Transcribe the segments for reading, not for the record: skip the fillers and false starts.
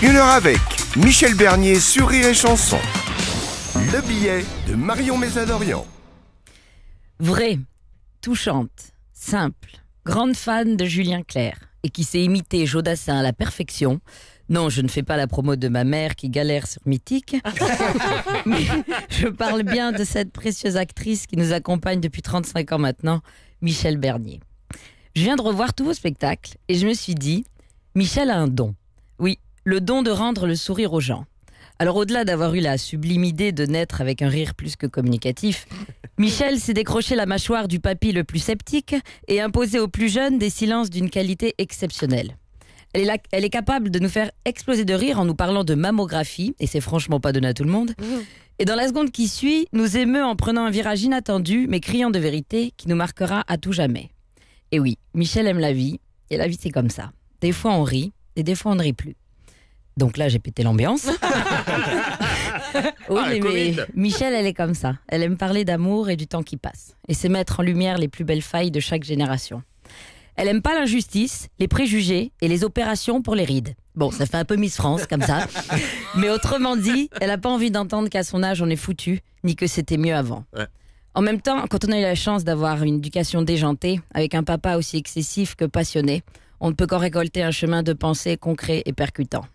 Une heure avec Michel Bernier sur Rire et Chanson. Le billet de Marion Mésadorian. Vraie, touchante, simple, grande fan de Julien Clerc et qui sait imiter Jodassin à la perfection. Non, je ne fais pas la promo de ma mère qui galère sur Mythique. Mais je parle bien de cette précieuse actrice qui nous accompagne depuis 35 ans maintenant, Michel Bernier. Je viens de revoir tous vos spectacles et je me suis dit, Michel a un don. Oui, le don de rendre le sourire aux gens. Alors au-delà d'avoir eu la sublime idée de naître avec un rire plus que communicatif, Michel s'est décroché la mâchoire du papy le plus sceptique et imposé aux plus jeunes des silences d'une qualité exceptionnelle. Elle est capable de nous faire exploser de rire en nous parlant de mammographie, et c'est franchement pas donné à tout le monde. Et dans la seconde qui suit, nous émeut en prenant un virage inattendu, mais criant de vérité, qui nous marquera à tout jamais. Et oui, Michel aime la vie, et la vie c'est comme ça. Des fois on rit, et des fois on ne rit plus. Donc là j'ai pété l'ambiance. Oui, mais Michel elle est comme ça. Elle aime parler d'amour et du temps qui passe. Et c'est mettre en lumière les plus belles failles de chaque génération. Elle aime pas l'injustice, les préjugés et les opérations pour les rides. Bon, ça fait un peu Miss France, comme ça. Mais autrement dit, elle a pas envie d'entendre qu'à son âge on est foutu, ni que c'était mieux avant. Ouais. En même temps, quand on a eu la chance d'avoir une éducation déjantée, avec un papa aussi excessif que passionné, on ne peut qu'en récolter un chemin de pensée concret et percutant.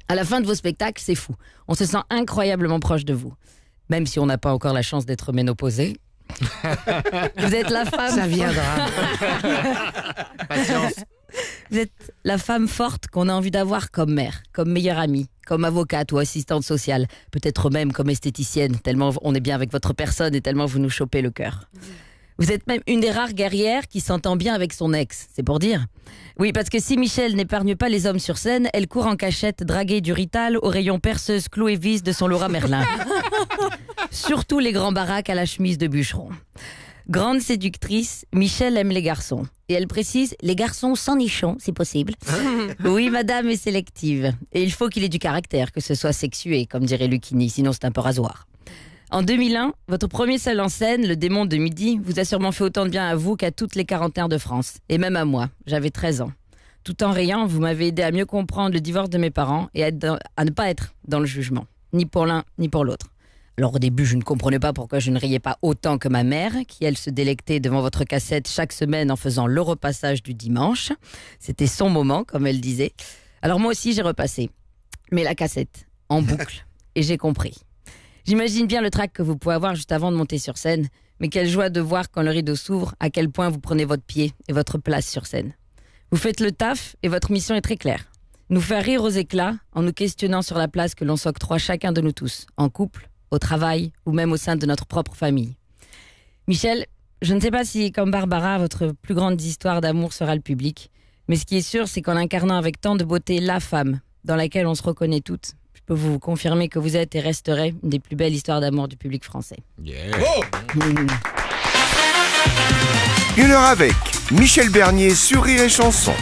À la fin de vos spectacles, c'est fou. On se sent incroyablement proche de vous. Même si on n'a pas encore la chance d'être ménopausé. Vous êtes la femme... Ça viendra. Patience. Vous êtes la femme forte qu'on a envie d'avoir comme mère, comme meilleure amie, comme avocate ou assistante sociale, peut-être même comme esthéticienne, tellement on est bien avec votre personne et tellement vous nous chopez le cœur. Vous êtes même une des rares guerrières qui s'entend bien avec son ex, c'est pour dire. Oui, parce que si Michel n'épargne pas les hommes sur scène, elle court en cachette draguer du Rital au rayon perceuse clou et vis de son Laura Merlin. Surtout les grands baraques à la chemise de bûcheron. Grande séductrice, Michel aime les garçons. Et elle précise, les garçons sans nichon, si possible. Oui, madame est sélective. Et il faut qu'il ait du caractère, que ce soit sexué, comme dirait Lucchini, sinon c'est un peu rasoir. En 2001, votre premier seul en scène, Le Démon de Midi, vous a sûrement fait autant de bien à vous qu'à toutes les quarantaines de France. Et même à moi, j'avais 13 ans. Tout en riant, vous m'avez aidé à mieux comprendre le divorce de mes parents et à ne pas être dans le jugement, ni pour l'un ni pour l'autre. Alors au début, je ne comprenais pas pourquoi je ne riais pas autant que ma mère, qui elle se délectait devant votre cassette chaque semaine en faisant le repassage du dimanche. C'était son moment, comme elle disait. Alors moi aussi, j'ai repassé. Mais la cassette, en boucle. Et j'ai compris. J'imagine bien le trac que vous pouvez avoir juste avant de monter sur scène, mais quelle joie de voir quand le rideau s'ouvre à quel point vous prenez votre pied et votre place sur scène. Vous faites le taf et votre mission est très claire. Nous faire rire aux éclats en nous questionnant sur la place que l'on s'octroie chacun de nous tous, en couple, au travail ou même au sein de notre propre famille. Michel, je ne sais pas si, comme Barbara, votre plus grande histoire d'amour sera le public, mais ce qui est sûr, c'est qu'en incarnant avec tant de beauté la femme dans laquelle on se reconnaît toutes, je peux vous confirmer que vous êtes et resterez une des plus belles histoires d'amour du public français. Yeah. Oh Une heure avec Michel Bernier sur Rire et Chanson.